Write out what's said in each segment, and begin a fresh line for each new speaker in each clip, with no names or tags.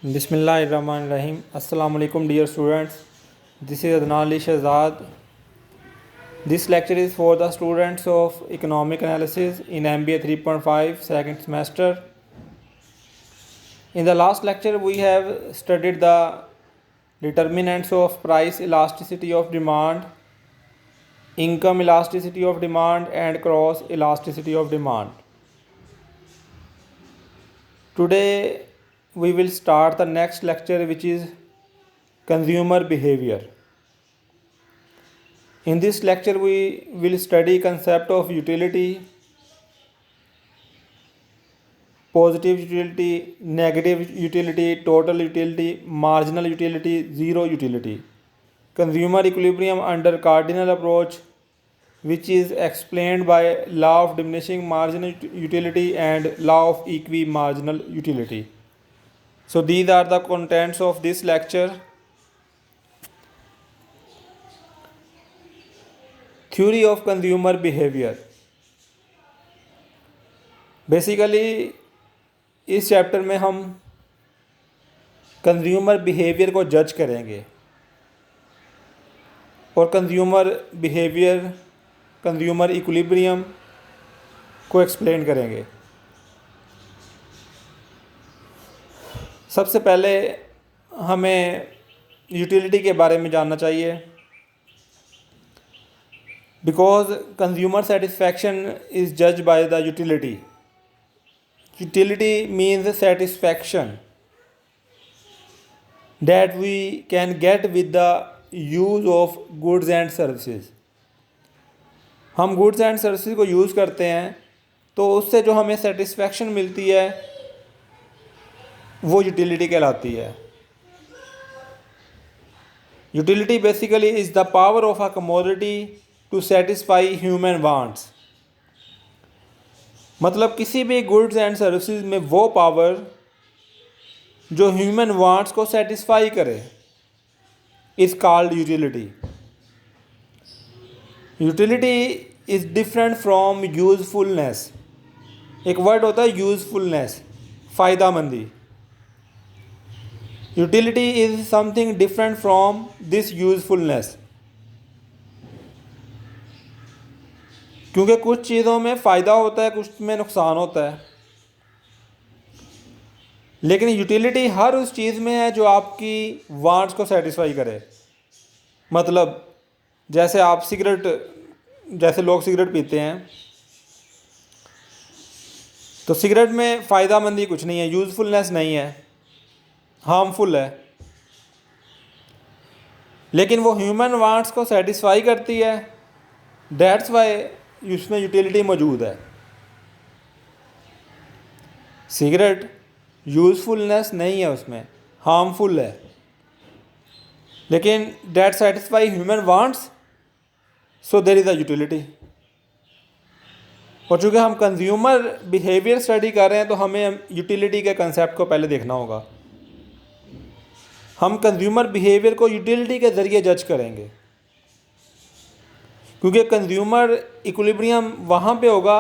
Bismillahirrahmanirrahim. Assalamu alaikum dear students. This is Adnan Ali Shahzad. This lecture is for the students of Economic Analysis in MBA 3.5 second semester. In the last lecture we have studied the determinants of price elasticity of demand, income elasticity of demand and cross elasticity of demand. Today we will start the next lecture, which is consumer behavior. In this lecture we will study concept of utility, positive utility, negative utility, total utility, marginal utility, zero utility, consumer equilibrium under cardinal approach, which is explained by law of diminishing marginal utility and law of equi-marginal utility. So these are the contents of this lecture. Theory of consumer behavior. Basically इस chapter में हम consumer behaviour को जज करेंगे और consumer behaviour, consumer equilibrium को explain करेंगे। सबसे पहले हमें यूटिलिटी के बारे में जानना चाहिए, बिकॉज कंज्यूमर सेटिस्फैक्शन इज़ जज by the utility. Utility means satisfaction that we can get with the use of goods and services. हम goods and services को यूज़ करते हैं तो उससे जो हमें सेटिस्फैक्शन मिलती है वो यूटिलिटी कहलाती है. Utility basically is the power of a commodity to satisfy human wants. मतलब किसी भी गुड्स एंड सर्विसेज में वो पावर जो ह्यूमन वांट्स को सेटिस्फाई करे is called utility. Utility is different from usefulness. एक वर्ड होता है यूज़फुलनेस, फ़ायदामंदी. Utility is something different from this usefulness. क्योंकि कुछ चीज़ों में फ़ायदा होता है, कुछ में नुकसान होता है, लेकिन यूटिलिटी हर उस चीज़ में है जो आपकी वांट्स को सेटिस्फाई करे. मतलब जैसे आप जैसे लोग सिगरेट पीते हैं तो सिगरेट में फ़ायदामंदी कुछ नहीं है, यूज़फुलनेस नहीं है, हार्मफुल है, लेकिन वो ह्यूमन वांट्स को सेटिस्फाई करती है. दैट्स वाई उसमें यूटिलिटी मौजूद है. सिगरेट यूज़फुलनेस नहीं है, उसमें हार्मफुल है, लेकिन that satisfy human wants, so there is a utility. और चूँकि हम कंज्यूमर बिहेवियर स्टडी कर रहे हैं तो हमें यूटिलिटी के कंसेप्ट को पहले देखना होगा. हम कंज्यूमर बिहेवियर को यूटिलिटी के ज़रिए जज करेंगे, क्योंकि कंज्यूमर इक्विलिब्रियम वहाँ पे होगा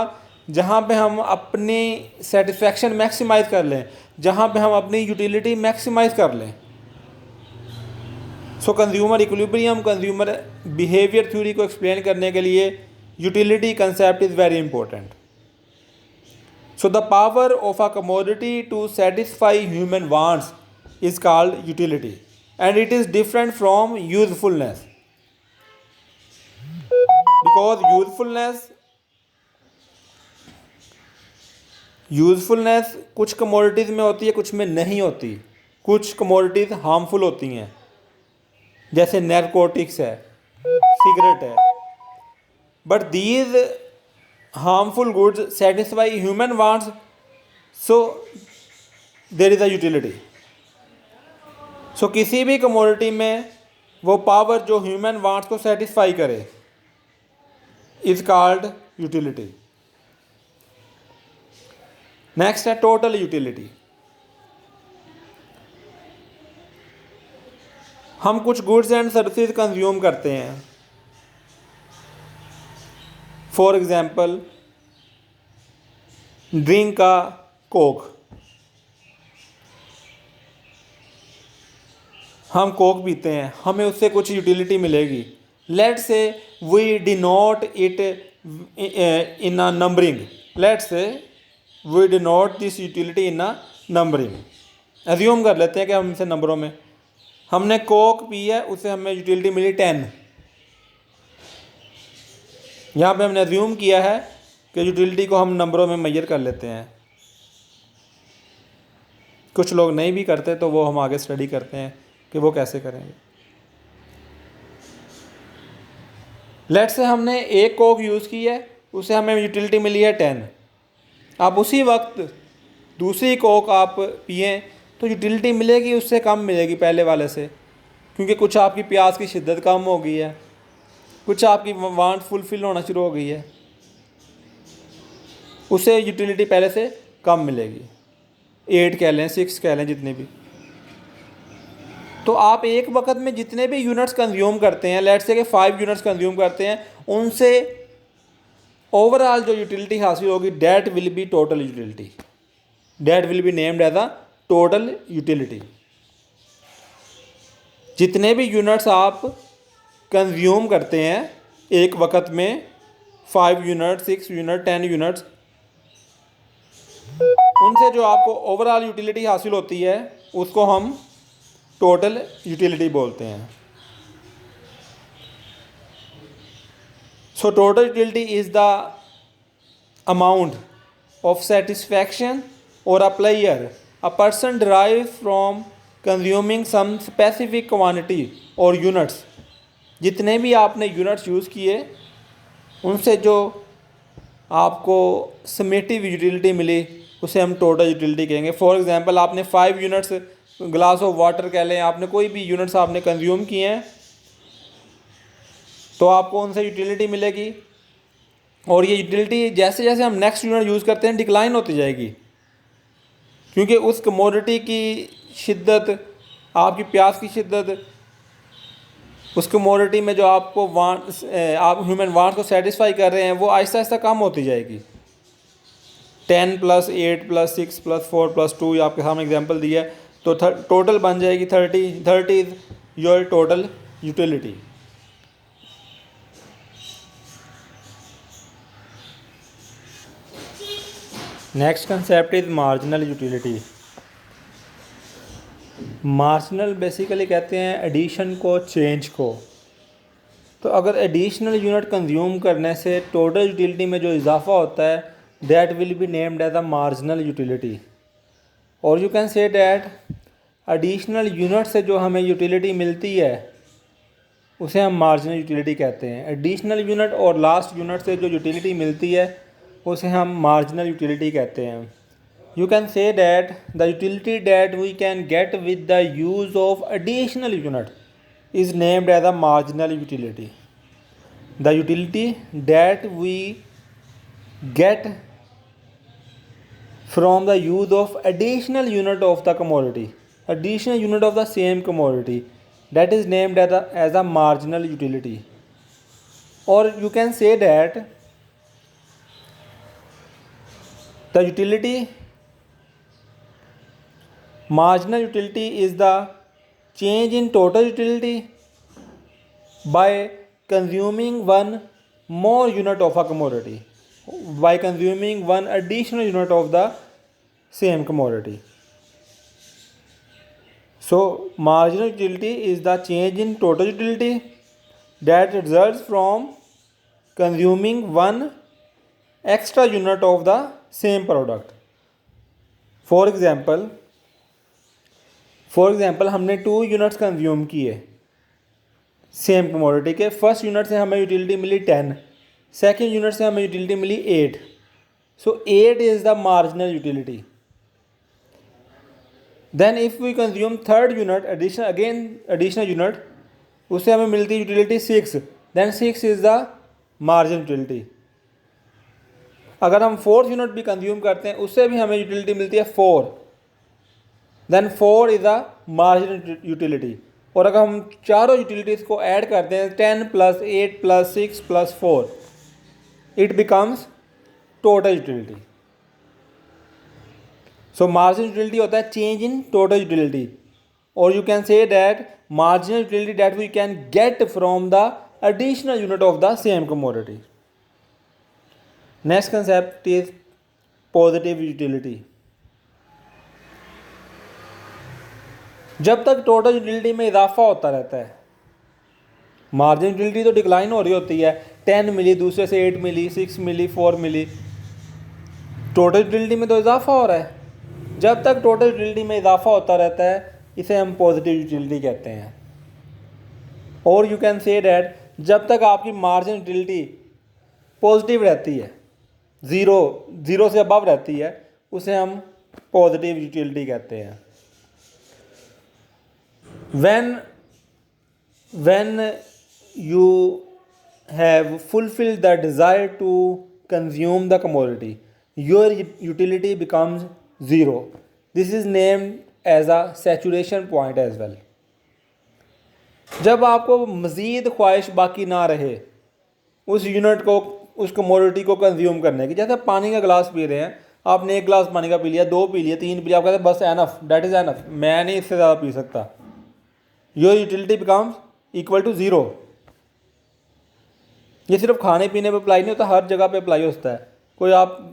जहाँ पे हम अपनी सेटिस्फैक्शन मैक्सिमाइज़ कर लें, जहाँ पे हम अपनी यूटिलिटी मैक्सिमाइज़ कर लें. So consumer equilibrium, consumer behaviour theory को एक्सप्लेन करने के लिए utility concept is very important. So the power of a commodity to satisfy human wants is called utility and it is different from usefulness. Because usefulness कुछ commodities में होती है, कुछ में नहीं होती. कुछ कमोडिटीज़ हार्मफुल होती हैं, जैसे नैरकोटिक्स है, सिगरेट है. But these harmful goods satisfy human wants, so there is a utility. So किसी भी कमोडिटी में वो पावर जो ह्यूमन वांट्स को सेटिस्फाई करे इज़ कॉल्ड यूटिलिटी. नेक्स्ट है टोटल यूटिलिटी. हम कुछ गुड्स एंड सर्विसेज कंज्यूम करते हैं. फॉर एग्जांपल ड्रिंक का कोक. हम कोक पीते हैं, हमें उससे कुछ यूटिलिटी मिलेगी। Let's say we denote it in a numbering, let's say we denote this utility in a numbering. Assume कर लेते हैं कि हमसे नंबरों में, हमने कोक पी है, उससे हमें यूटिलिटी मिली 10। यहाँ पे हमने एज्यूम किया है कि यूटिलिटी को हम नंबरों में मेजर कर लेते हैं। कुछ लोग नहीं भी करते तो वो हम आगे स्टडी करते हैं कि वो कैसे करेंगे। लेट से हमने एक कोक यूज़ की है, उससे हमें यूटिलिटी मिली है 10। आप उसी वक्त दूसरी कोक आप पिए तो यूटिलिटी मिलेगी उससे कम मिलेगी पहले वाले से, क्योंकि कुछ आपकी प्यास की शिद्दत कम हो गई है, कुछ आपकी वांट फुलफिल होना शुरू हो गई है, उससे यूटिलिटी पहले से कम मिलेगी। 8 कह लें, 6 कह लें, जितने भी। तो आप एक वक्त में जितने भी यूनिट्स कंज्यूम करते हैं, लेट्स से कि 5 यूनिट्स कंज्यूम करते हैं, उनसे ओवरऑल जो यूटिलिटी हासिल होगी that will be total utility, that will be named as a total utility. जितने भी यूनिट्स आप कंज्यूम करते हैं एक वक्त में, 5 यूनिट, 6 यूनिट, 10 यूनिट्स, उनसे जो आपको ओवरऑल यूटिलिटी हासिल होती है उसको हम टोटल यूटिलिटी बोलते हैं। So total utility is the amount of satisfaction or a pleasure a person derives from consuming some specific quantity or units। जितने भी आपने यूनिट्स यूज़ किए उनसे जो आपको समेटिव यूटिलिटी मिली उसे हम टोटल यूटिलिटी कहेंगे। फॉर एग्जांपल आपने 5 यूनिट्स ग्लास ऑफ वाटर कह लें, आपने कोई भी यूनिट्स आपने कंज्यूम किए हैं तो आपको उनसे यूटिलिटी मिलेगी, और ये यूटिलिटी जैसे जैसे हम नेक्स्ट यूनिट यूज़ करते हैं डिक्लाइन होती जाएगी, क्योंकि उस कमोडिटी की शिद्दत, आपकी प्यास की शिद्दत, उस कमोडिटी में जो आपको आप ह्यूमन वांट्स को सेटिस्फाई कर रहे हैं वो आहिस्ता आहिस्ता कम होती जाएगी। 10 + 8 + 6 + 4 + 2 ये आपके सामने एग्जांपल दिया है, तो टोटल बन जाएगी 30। 30 is your total utility. Next concept is marginal utility. Marginal basically कहते हैं एडिशन को, चेंज को। तो अगर एडिशनल यूनिट कंज्यूम करने से टोटल यूटिलिटी में जो इजाफा होता है that will be named as a marginal utility. और you can say that additional unit से जो हमें यूटिलिटी मिलती है उसे हम मार्जिनल यूटिलिटी कहते हैं। एडिशनल यूनिट और लास्ट यूनिट से जो यूटिलिटी मिलती है उसे हम मार्जिनल यूटिलिटी कहते हैं। You can say that the utility that we can get with the use of additional unit is named as a marginal utility. The utility that we get from the use of additional unit of the commodity, additional unit of the same commodity, that is named as a marginal utility। or you can say that the utility, marginal utility is the change in total utility by consuming one more unit of a commodity, by consuming one additional unit of the same commodity। So marginal utility is the change in total utility that results from consuming one extra unit of the same product। For example हमने 2 units consume किए same commodity के। First unit से हमें utility मिली 10, second unit से हमें utility मिली 8। So 8 is the marginal utility. Then if we consume third unit additional unit, उससे हमें मिलती है utility 6, then 6 is the marginal utility. अगर हम फोर्थ यूनिट भी कंज्यूम करते हैं उससे भी हमें यूटिलिटी मिलती है 4, then 4 is the marginal utility. और अगर हम चारों यूटिलिटीज़ को ऐड करते हैं 10 + 8 + 6 + 4, it becomes total utility. So marginal utility होता है change in total utility, or you can say that marginal utility that we can get from the additional unit of the same commodity. Next concept is positive utility. जब तक total utility में इजाफा होता रहता है, margin utility तो decline हो रही होती है, 10 मिली, दूसरे से 8 मिली, 6 मिली, 4 मिली, टोटल यूटिलिटी में तो इजाफा हो रहा है। जब तक टोटल यूटिलिटी में इजाफा होता रहता है इसे हम पॉजिटिव यूटिलिटी कहते हैं। और यू कैन से डैट जब तक आपकी मार्जिन यूटिलिटी पॉजिटिव रहती है, ज़ीरो से अबव रहती है, उसे हम पॉजिटिव यूटिलिटी कहते हैं। when you have fulfilled the desire to consume the commodity, your utility becomes zero. This is named as a saturation point as well. जब आपको मज़ीद ख्वाहिश बाकी ना रहे उस यूनिट को, उस कमोडिटी को कंज्यूम करने की, जैसे पानी का गिलास पी रहे हैं, आपने 1 गिलास पानी का पी लिया, 2 पी लिए, 3 पी लिया, आप कहते हैं बस एनफ, दैट इज़ एनफ, मैं नहीं इससे ज़्यादा पी सकता। Your utility becomes equal to zero. ये सिर्फ खाने पीने पे अप्लाई नहीं होता, हर जगह पे अप्लाई होता है।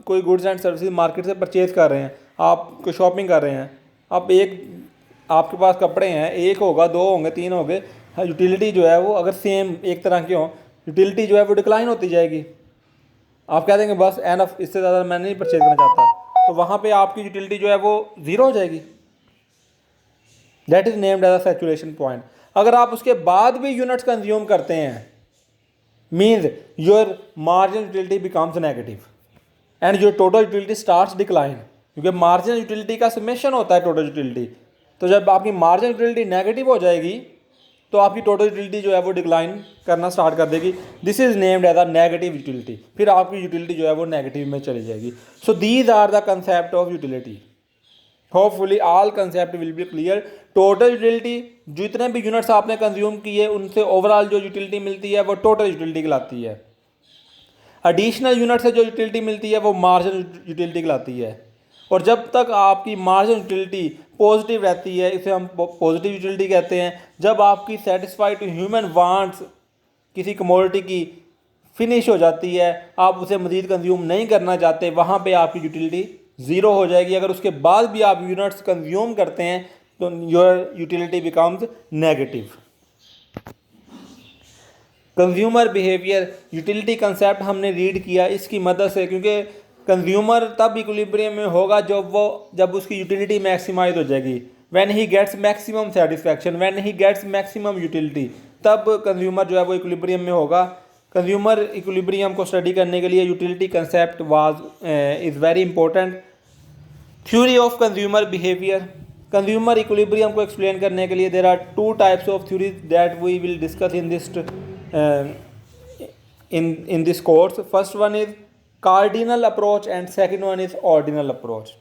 कोई गुड्स एंड सर्विसेज मार्केट से परचेज़ कर रहे हैं, आप कोई शॉपिंग कर रहे हैं, आपके पास कपड़े हैं, 1 होगा, 2 होंगे, 3 होंगे, यूटिलिटी जो है वो अगर सेम एक तरह की हो, यूटिलिटी जो है वो डिक्लाइन होती जाएगी। आप कह देंगे बस एनफ, इससे ज़्यादा मैं नहीं परचेज करना चाहता, तो वहाँ पे आपकी यूटिलिटी जो है वो ज़ीरो हो जाएगी। That is named as a saturation point. अगर आप उसके बाद भी यूनिट्स कंज्यूम करते हैं, means your marginal utility becomes negative and your total utility starts decline, क्योंकि मार्जिनल यूटिलिटी का समेशन होता है टोटल यूटिलिटी। तो जब आपकी मार्जिनल यूटिलिटी नेगेटिव हो जाएगी तो आपकी टोटल यूटिलिटी जो है वो डिक्लाइन करना स्टार्ट कर देगी। This is named as a negative utility. फिर आपकी यूटिलिटी जो है वो नेगेटिव में चली जाएगी। So these are the concept of utility. Hopefully all concept will be clear. Total utility, जितने भी यूनिट्स आपने कंज्यूम किए उनसे ओवरऑल जो यूटिलिटी मिलती है वो टोटल यूटिलिटी कहलाती है। एडिशनल यूनिट से जो यूटिलिटी मिलती है वो मार्जिनल यूटिलिटी कहलाती है। और जब तक आपकी मार्जिनल यूटिलिटी पॉजिटिव रहती है इसे हम पॉजिटिव यूटिलिटी कहते हैं। जब आपकी सेटिस्फाइड टू ह्यूमन वांट्स किसी कमोडिटी की फिनिश हो जाती है, आप उसे मज़ीद कंज्यूम नहीं करना चाहते, वहाँ पे आपकी यूटिलिटी ज़ीरो हो जाएगी। अगर उसके बाद भी आप यूनिट्स कंज्यूम करते हैं तो your utility becomes negative. Consumer behaviour utility concept हमने रीड किया इसकी मदद से, क्योंकि कंज्यूमर तब इक्विलिब्रियम में होगा जब उसकी यूटिलिटी मैक्सिमाइज हो जाएगी। When he gets maximum satisfaction, when he gets maximum utility, तब कंज्यूमर जो है वो इक्विलिब्रियम में होगा। कंज्यूमर इक्विलिब्रियम को स्टडी करने के लिए utility concept is very important. Theory of consumer behaviour, consumer equilibrium को एक्सप्लेन करने के लिए there are 2 types of theories that we will discuss in this course. First one is cardinal approach and second one is ordinal approach.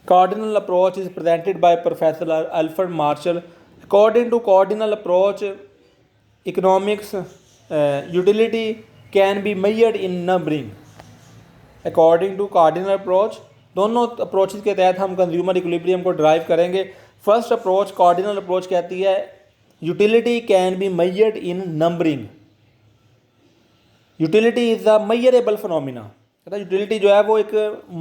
Cardinal approach is presented by Professor Alfred Marshall. According to cardinal approach, economics utility can be measured in numbering. According to cardinal approach, दोनों approaches के तहत हम consumer equilibrium को drive करेंगे। First approach cardinal approach कहती है utility can be measured in numbering. Utility is a measurable phenomena. कहता है यूटिलिटी जो है वो एक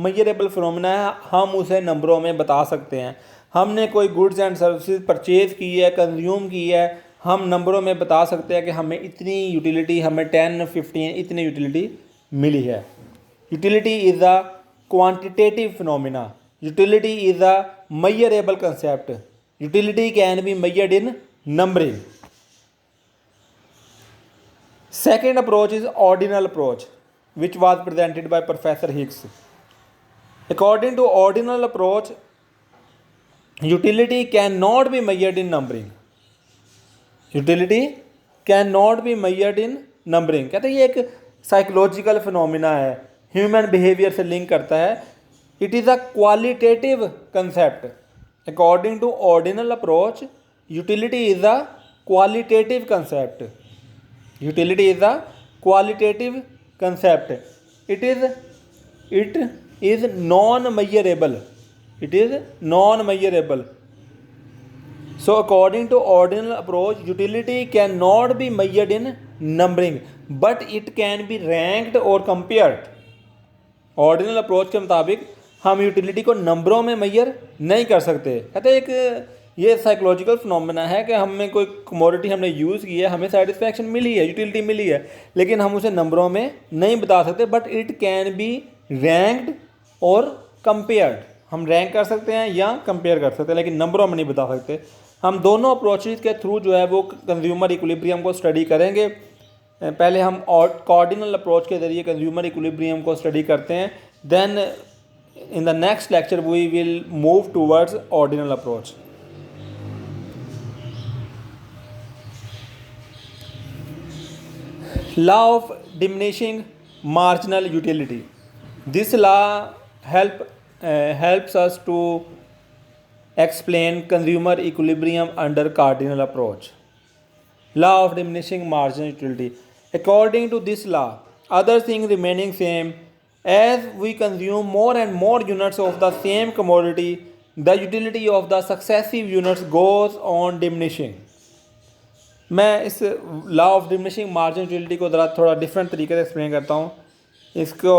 मेजरेबल फिनोमिना है, हम उसे नंबरों में बता सकते हैं। हमने कोई गुड्स एंड सर्विसेज परचेज़ की है, कंज्यूम की है, हम नंबरों में बता सकते हैं कि हमें इतनी यूटिलिटी, हमें 10, 15 इतनी यूटिलिटी मिली है। Utility is a quantitative phenomena. Utility is a measurable concept. Utility can be measured in numbering. Second approach is ordinal approach, which was presented by Professor Higgs. According to ordinal approach, utility cannot be measured in numbering. Utility cannot be measured in numbering. कहते हैं ये एक psychological phenomena है, human behaviour से link करता है। It is a qualitative concept. According to ordinal approach, utility is a qualitative concept. Utility is a qualitative concept. It is non-measurable. It is non-measurable. So according to ordinal approach, utility cannot be measured in numbering, but it can be ranked or compared. Ordinal approach के मुताबिक हम utility को नंबरों में major नहीं कर सकते। कहते हैं एक ये साइकोलॉजिकल फिनोमेना है कि हमें कोई कमोडिटी हमने यूज़ की है, हमें सेटिस्फैक्शन मिली है, यूटिलिटी मिली है, लेकिन हम उसे नंबरों में नहीं बता सकते। But it can be ranked और कंपेयर्ड, हम रैंक कर सकते हैं या कंपेयर कर सकते हैं, लेकिन नंबरों में नहीं बता सकते। हम दोनों अप्रोचेज के थ्रू जो है वो कंज्यूमर इक्विलिब्रियम को स्टडी करेंगे। पहले हम कार्डिनल अप्रोच के ज़रिए कंज्यूमर इक्विलिब्रियम को स्टडी करते हैं, then in the next lecture we will move towards ordinal approach. Law of diminishing marginal utility, this law helps us to explain consumer equilibrium under cardinal approach. Law of diminishing marginal utility. According to this law, other things remaining same, as we consume more and more units of the same commodity, the utility of the successive units goes on diminishing. मैं इस law of diminishing marginal utility को ज़रा थोड़ा different तरीके से explain करता हूँ। इसको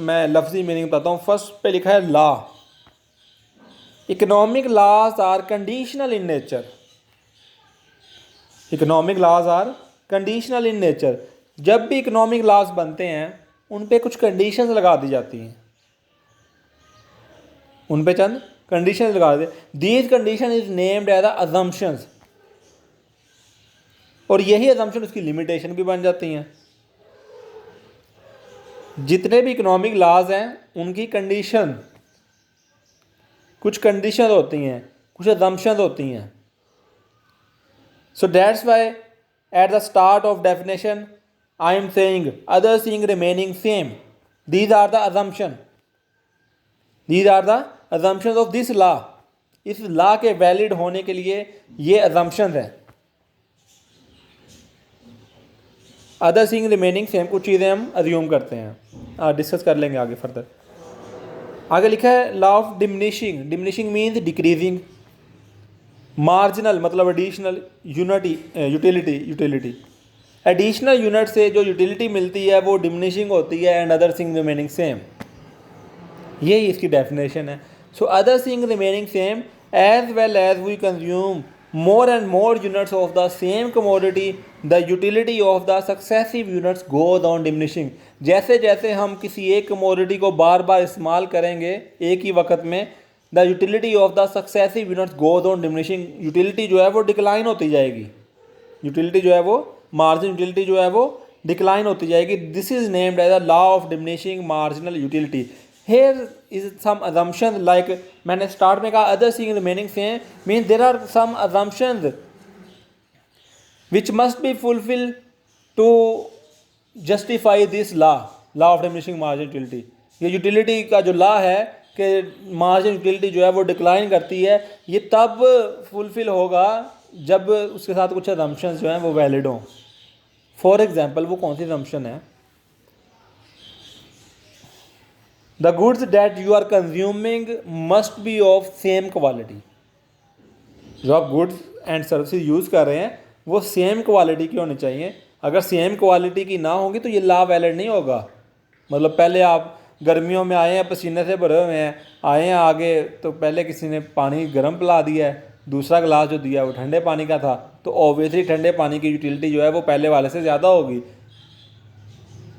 मैं लफ्ज़ी मीनिंग बताता हूँ। फर्स्ट पे लिखा है law, economic laws are conditional in nature. Economic laws are conditional in nature. जब भी इकोनॉमिक लॉज बनते हैं उन पे कुछ कंडीशंस लगा दी जाती हैं, उन पे चंद कंडीशंस लगा देते। These condition is named as the assumptions, और यही अजम्पशन उसकी लिमिटेशन भी बन जाती हैं। जितने भी इकोनॉमिक लॉज हैं उनकी कंडीशन, कुछ कंडीशन होती हैं, कुछ अजम्पशन होती हैं। So that's why at the start of definition I am saying other thing remaining same, these are the assumption, these are the assumption of this law. इस law के वैलिड होने के लिए ये अजम्पशन है। अदर थिंग रिमेनिंग सेम, कुछ चीज़ें हम अज्यूम करते हैं, डिस्कस कर लेंगे आगे फर्दर। आगे लिखा है law of diminishing. Diminishing means decreasing, marginal मतलब एडिशनल, यूटिलिटी एडिशनल यूनिट से जो यूटिलिटी मिलती है वो डिमिनिशिंग होती है, and other thing remaining same, यही इसकी डेफिनेशन है। So other thing remaining same as well as we consume more and more units of the same commodity, the utility of the successive units goes on diminishing. जैसे जैसे हम किसी एक commodity को बार बार इस्तेमाल करेंगे एक ही वक्त में, the utility of the successive units goes on diminishing. utility जो है वो डिक्लाइन होती जाएगी, utility जो है वो marginal utility जो है वो डिक्लाइन होती जाएगी। This is named as a law of diminishing marginal utility. Here is some assumptions, like मैंने स्टार्ट में कहा other thing remaining same means there are some assumptions which must be fulfilled to justify this law of diminishing marginal utility. ये utility का जो law है कि marginal utility जो है वो डिक्लाइन करती है, ये तब फुलफिल होगा जब उसके साथ कुछ assumptions जो हैं वो वैलिड हों। फॉर एग्जाम्पल वो कौन सी assumption है? The goods that you are consuming must be of same quality. जो आप गुड्स एंड सर्विसेज यूज़ कर रहे हैं वो सेम क्वालिटी की होनी चाहिए। अगर सेम क्वालिटी की ना होगी तो ये लॉ वैलिड नहीं होगा। मतलब पहले आप गर्मियों में आए हैं, पसीने से भरे हुए हैं, आए हैं आगे, तो पहले किसी ने पानी गर्म पिला दिया है, दूसरा गिलास जो दिया वो ठंडे पानी का था, तो ऑब्वियसली ठंडे पानी की यूटिलिटी जो है वो पहले वाले से ज़्यादा होगी।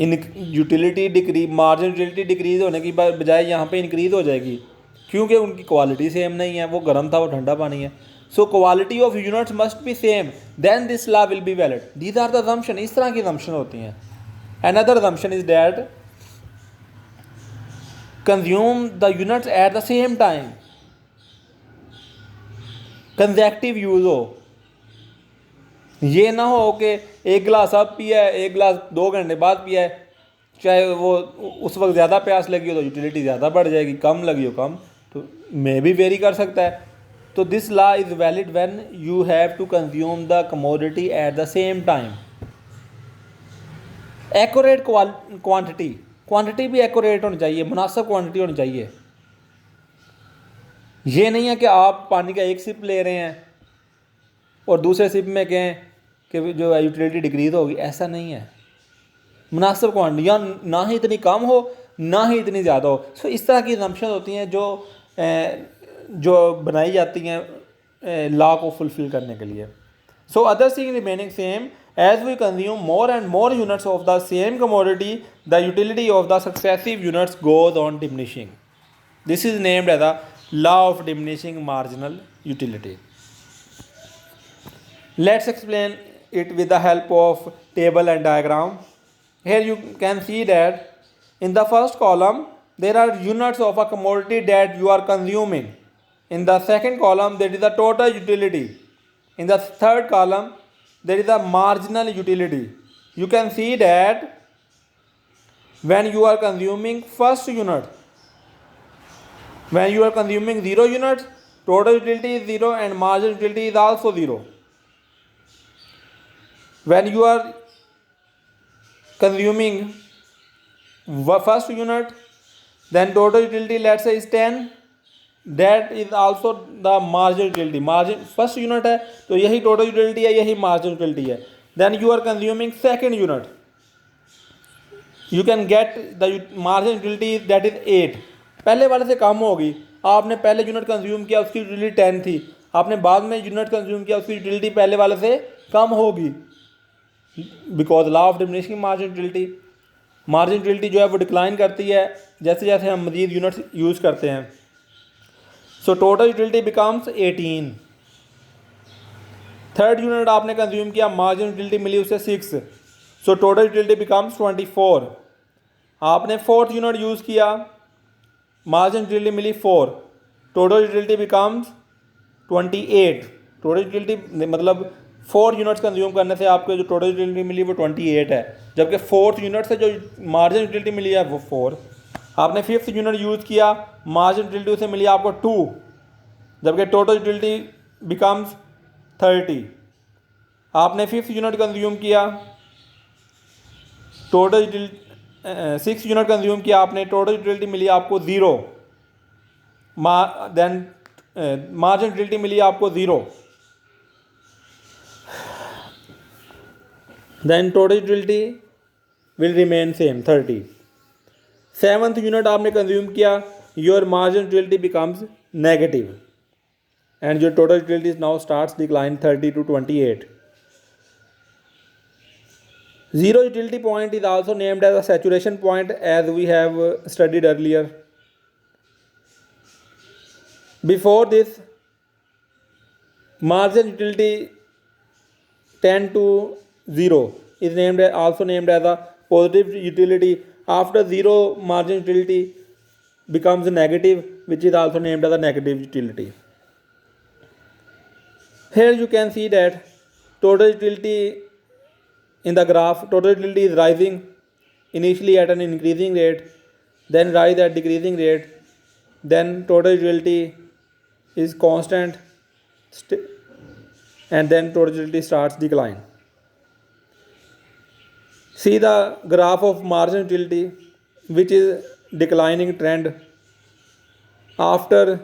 इन यूटिलिटी मार्जिनल यूटिलिटी डिक्रीज़ होने की बजाय यहाँ पे इंक्रीज़ हो जाएगी, क्योंकि उनकी क्वालिटी सेम नहीं है, वो गर्म था वो ठंडा पानी है। So quality of units must be same, then this law will be valid. These are the assumption, इस तरह की अजम्पशन होती हैं। Another assumption is that consume the units at the same time, consecutive use हो। ये ना हो कि एक गिलास अब पिया है, एक गिलास 2 घंटे बाद पिया है, चाहे वो उस वक्त ज़्यादा प्यास लगी हो तो यूटिलिटी ज़्यादा बढ़ जाएगी, कम लगी हो कम, तो मे भी वेरी कर सकता है। तो this law is valid when you have to consume the commodity at the same time. Accurate quantity भी एक्यूरेट होनी चाहिए, मुनासिब क्वांटिटी होनी चाहिए। ये नहीं है कि आप पानी का एक सिप ले रहे हैं और दूसरे सिप में कहें कि जो यूटिलिटी डिक्रीज होगी, ऐसा नहीं है। मुनासिब क्वांटिटी, या ना ही इतनी कम हो ना ही इतनी ज़्यादा हो। सो इस तरह की असम्पशन होती हैं जो बनाई जाती हैं लॉ को फुलफ़िल करने के लिए। So other thing remaining same, as we consume more and more units of the same commodity, the utility of the successive units goes on diminishing. This is named as the law of diminishing marginal utility. Let's explain it with the help of table and diagram. Here you can see that in the first column there are units of a commodity that you are consuming. In the second column there is the total utility. In the third column there is the marginal utility. You can see that when you are consuming first unit, when you are consuming 0 units, total utility is 0 and marginal utility is also 0. When you are consuming first unit, then total utility let's say is 10, that is also the marginal utility. Margin first unit है तो यही total utility है, यही marginal utility है. Then you are consuming second unit, you can get the marginal utility that is 8. पहले वाले से कम होगी। आपने पहले यूनिट कंज्यूम किया उसकी यूटिलिटी 10 थी, आपने बाद में यूनिट कंज्यूम किया उसकी यूटिलिटी पहले वाले से कम होगी, because law of diminishing margin utility. Margin utility जो है वो डिक्लाइन करती है जैसे जैसे हम मजीद यूनिट्स यूज़ करते हैं। So total utility becomes 18। Third unit आपने कंज्यूम किया, मार्जिन यूटिलिटी मिली उसे 6, सो टोटल यूटिलिटी बिकम्स 24। आपने फोर्थ यूनिट यूज़ किया, मार्जिन यूटिलिटी मिली 4, total utility becomes 28। Total utility मतलब 4 यूनिट्स कंज्यूम करने से आपको जो टोटल यूटिलिटी मिली वो 28 है, जबकि फोर्थ यूनिट से जो मार्जिन यूटिलिटी मिली है वो 4। आपने फिफ्थ यूनिट यूज़ किया, मार्जिन यूटिलिटी से मिली आपको 2, जबकि टोटल यूटिलिटी बिकम्स 30। आपने फिफ्थ यूनिट कंज्यूम किया, टोटल यूटिलिटी 6 यूनिट कंज्यूम किया आपने, टोटल यूटिलिटी मिली आपको 0, देन मार्जिन यूटिलिटी मिली आपको 0, then total utility will remain same 30। Seventh unit आपने कंज्यूम किया, your margin utility becomes negative and your total utility now starts decline 30 to 28। Zero utility point is also named as a saturation point, as we have studied earlier. Before this, margin utility 10 to 0 is also named as a positive utility. After 0, margin utility becomes negative, which is also named as a negative utility. Here you can see that total utility in the graph, total utility is rising initially at an increasing rate, then rise at decreasing rate, then total utility is constant, and then total utility starts decline. See the graph of margin utility, which is declining trend. After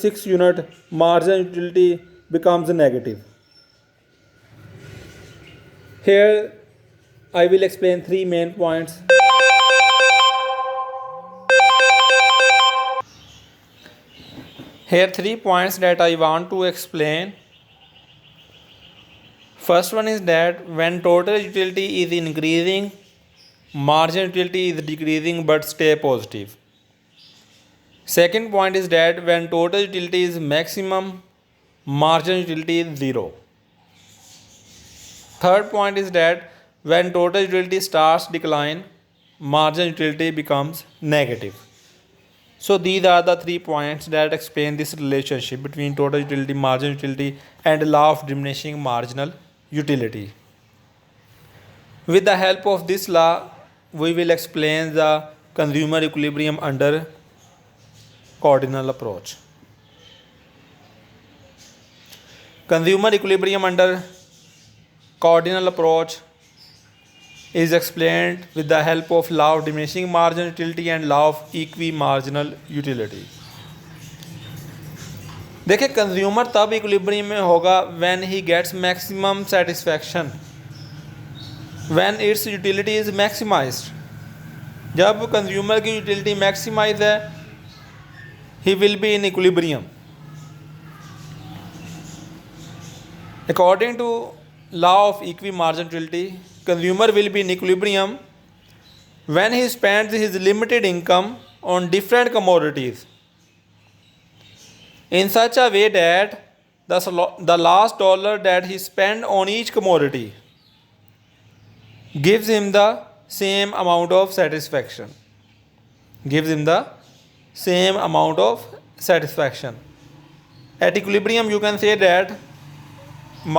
6 unit, margin utility becomes negative. Here I will explain 3 main points. Here 3 points that I want to explain. First one is that when total utility is increasing, margin utility is decreasing but stay positive. Second point is that when total utility is maximum, margin utility is 0. Third point is that when total utility starts decline, margin utility becomes negative. So these are the 3 points that explain this relationship between total utility, margin utility, and law of diminishing marginal utility. With the help of this law, we will explain the consumer equilibrium under cardinal approach. Consumer equilibrium under cardinal approach is explained with the help of law of diminishing marginal utility and law of equimarginal utility. देखिए consumer तब equilibrium में होगा when he gets maximum satisfaction, when its utility is maximized. जब consumer की utility maximize है, he will be in equilibrium. According to law of equi margin utility, consumer will be in equilibrium when he spends his limited income on different commodities in such a way that the last dollar that he spent on each commodity gives him the same amount of satisfaction. Gives him the same amount of satisfaction. At equilibrium, you can say that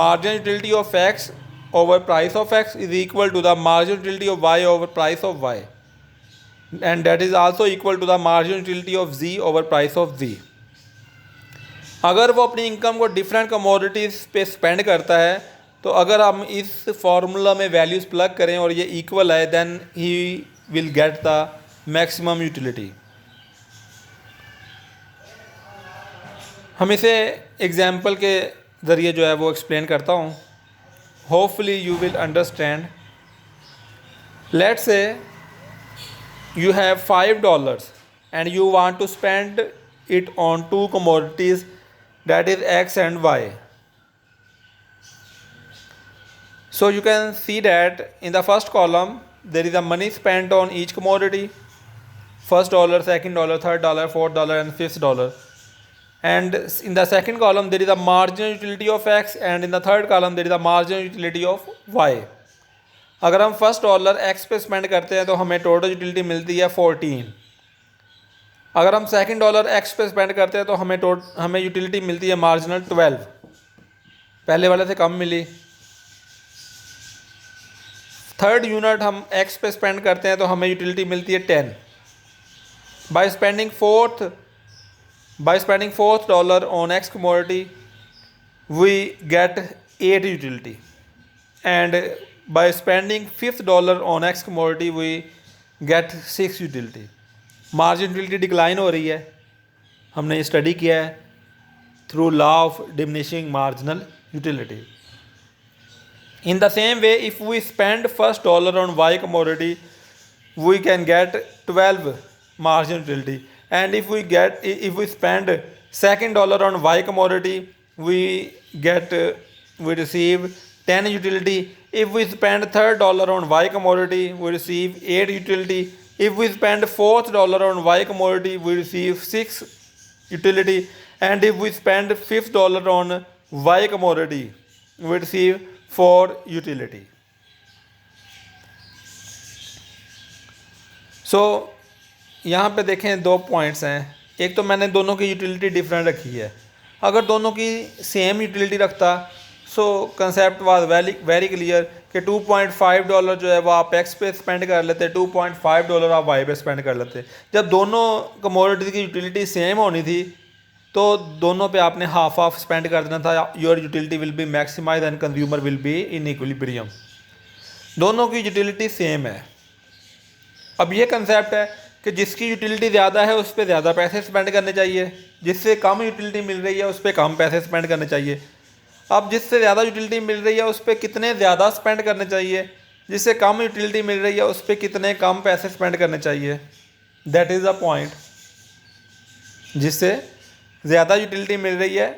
marginal utility of X over price of X is equal to the marginal utility of Y over price of Y, and that is also equal to the marginal utility of Z over price of Z. अगर वो अपनी income को different commodities पे spend करता है, तो अगर हम इस फार्मूला में वैल्यूज़ प्लग करें और ये इक्वल है, then he will get the maximum utility. हम इसे एग्जाम्पल के ज़रिए जो है वो एक्सप्लेन करता हूँ। Hopefully you will understand. Let's say you have $5 and you want to spend it on two commodities, that is X and Y. So you can see that in the first column there is a money spent on each commodity, first dollar, second dollar, third dollar, fourth dollar and fifth dollar. And in the second column there is a marginal utility of X, and in the third column there is a marginal utility of Y. अगर हम first dollar X पे spend करते हैं तो हमें total utility मिलती है 14। अगर हम सेकंड डॉलर X पे स्पेंड करते हैं तो हमें यूटिलिटी मिलती है मार्जिनल 12, पहले वाले से कम मिली। थर्ड यूनिट हम X पे स्पेंड करते हैं तो हमें यूटिलिटी मिलती है 10। By spending fourth dollar on X commodity, we get 8 utility, and by spending fifth dollar on X commodity, we get 6 utility. Margin utility decline हो रही है, हमने ये स्टडी किया है through law of diminishing marginal utility. In the same way, if we spend first dollar on Y commodity, we can get 12 margin utility. And if we spend second dollar on Y commodity, we receive 10 utility. If we spend third dollar on Y commodity, we receive 8 utility. If we spend fourth dollar on Y commodity, we receive 6 utility. And if we spend fifth dollar on Y commodity, we receive 4 utility. So यहाँ पे देखें 2 points हैं। एक तो मैंने दोनों की utility different रखी है। अगर दोनों की सेम यूटिलिटी रखता, सो कंसेप्ट वाज वेरी क्लियर कि $2.5 जो है वो आप X पे स्पेंड कर लेते, $2.5 आप Y पे स्पेंड कर लेते। जब दोनों कमोडिटी की यूटिलिटी सेम होनी थी तो दोनों पे आपने हाफ स्पेंड कर देना था। Your utility will be maximize and consumer will be in equilibrium. दोनों की यूटिलिटी सेम है। अब ये कंसेप्ट है कि जिसकी यूटिलिटी ज़्यादा है उस पर ज़्यादा पैसे स्पेंड करने चाहिए, जिससे कम यूटिलिटी मिल रही है उस पर कम पैसे स्पेंड करने चाहिए। अब जिससे ज़्यादा यूटिलिटी मिल रही है उस पर कितने ज़्यादा स्पेंड करने चाहिए, जिससे कम यूटिलिटी मिल रही है उस पर कितने कम पैसे स्पेंड करने चाहिए। That is the point. जिससे ज़्यादा यूटिलिटी मिल रही है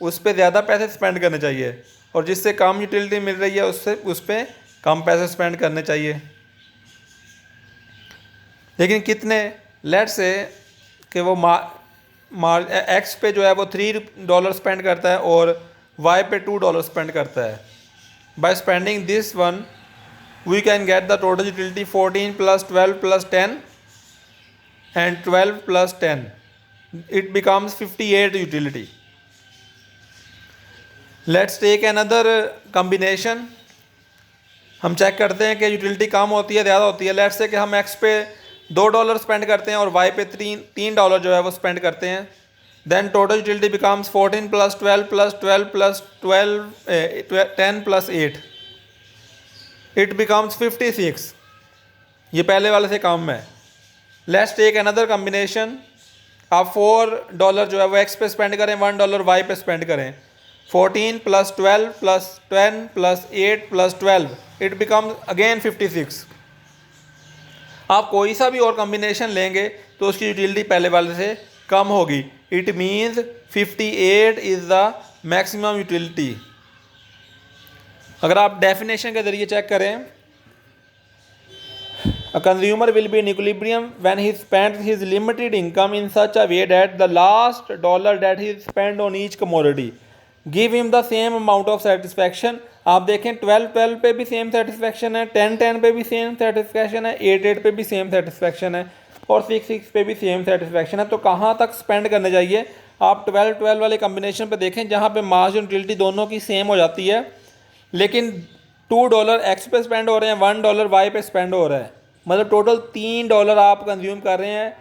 उस पर ज़्यादा पैसे स्पेंड करने चाहिए, और जिससे कम यूटिलिटी मिल रही है उस पर कम पैसे स्पेंड करने चाहिए। लेकिन कितने? लेट्स से कि वो X पे जो है वो $3 स्पेंड करता है और Y पे $2 स्पेंड करता है। By spending this one we can get the total utility 14 + 12 + 10 and 12 + 10, it becomes 58 utility. Let's take another combination. हम चेक करते हैं कि यूटिलिटी कम होती है ज़्यादा होती है। लेट्स से कि हम X पे $2 स्पेंड करते हैं और Y पे $3 जो है वो स्पेंड करते हैं। Then total utility becomes 14 + 12 + 12 + 12 10 + 8, it becomes 56। ये पहले वाले से कम है। Let's take another combination. आप $4 जो है वो एक्स पे स्पेंड करें, $1 वाई पे स्पेंड करें। 14 + 12 + 10 + 8 + 12 इट बिकम्स अगेन 56। आप कोई सा भी और कॉम्बिनेशन लेंगे तो उसकी यूटिलिटी पहले वाले से कम होगी। It means 58 is the maximum utility. अगर आप डेफिनेशन के ज़रिए चेक करें, a consumer will be in equilibrium when he spends his limited income in such a way that the last dollar that he spent on each commodity give him the same amount of satisfaction। आप देखें 12 पे भी same satisfaction है, 10 पे भी same satisfaction है, 8 पे भी सेम सेटिस्फैक्शन है और 6 पे भी सेम सेटिस्फैक्शन है। तो कहाँ तक स्पेंड करने चाहिए? आप 12 वाले कॉम्बिनेशन पे देखें जहाँ पे मार्जिन यूटिलिटी दोनों की सेम हो जाती है, लेकिन $2 एक्स पे स्पेंड हो रहे हैं, $1 वाई पे स्पेंड हो रहा है, मतलब टोटल $3 आप कंज्यूम कर रहे हैं,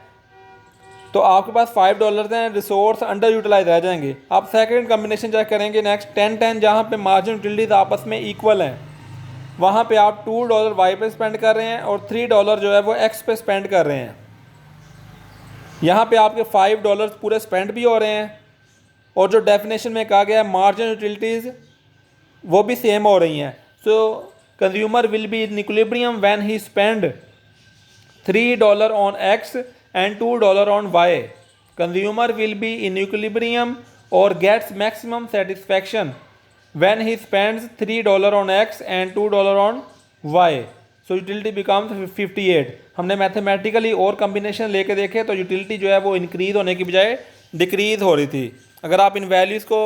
तो आपके पास $5 हैं, रिसोर्स अंडर यूटिलाइज रह जाएंगे। आप सेकंड कॉम्बिनेशन चेक करेंगे नेक्स्ट 10-10, जहाँ पे मार्जिन यूटिलिटीज आपस में इक्वल हैं, वहाँ पे आप $2 वाई पे स्पेंड कर रहे हैं और $3 जो है वो एक्स पे स्पेंड कर रहे हैं। यहाँ पे आपके $5 पूरे स्पेंड भी हो रहे हैं और जो डेफिनेशन में कहा गया है मार्जिन यूटिलिटीज़ वो भी सेम हो रही हैं। सो consumer will be in equilibrium when he spend $3 on X and $2 on Y। Consumer will be in equilibrium or gets maximum satisfaction when he spends $3 on X and $2 on Y। So utility becomes 58। हमने mathematically और combination लेके देखे तो utility जो है वो increase होने की बजाय डिक्रीज हो रही थी। अगर आप इन वैल्यूज़ को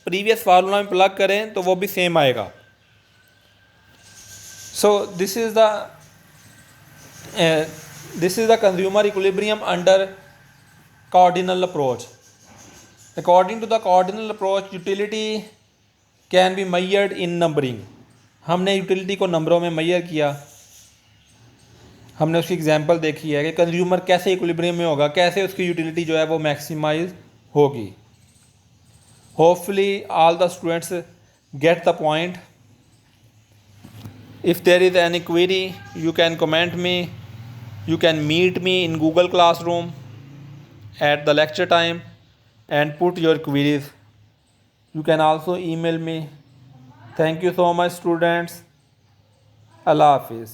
प्रीवियस फार्मूला में प्लग करें तो वो भी सेम आएगा। So this is the consumer equilibrium under cardinal approach। According to the cardinal approach, utility can be measured in numbering। हमने यूटिलिटी को नंबरों में मेजर किया, हमने उसकी एग्जांपल देखी है कि कंज्यूमर कैसे इक्विलिब्रियम में होगा, कैसे उसकी यूटिलिटी जो है वो मैक्सिमाइज होगी। Hopefully all the students get the point. If there is any query you can comment me. You can meet me in Google Classroom at the lecture time and put your queries. You can also email me. Thank you so much, students. Allah Hafiz.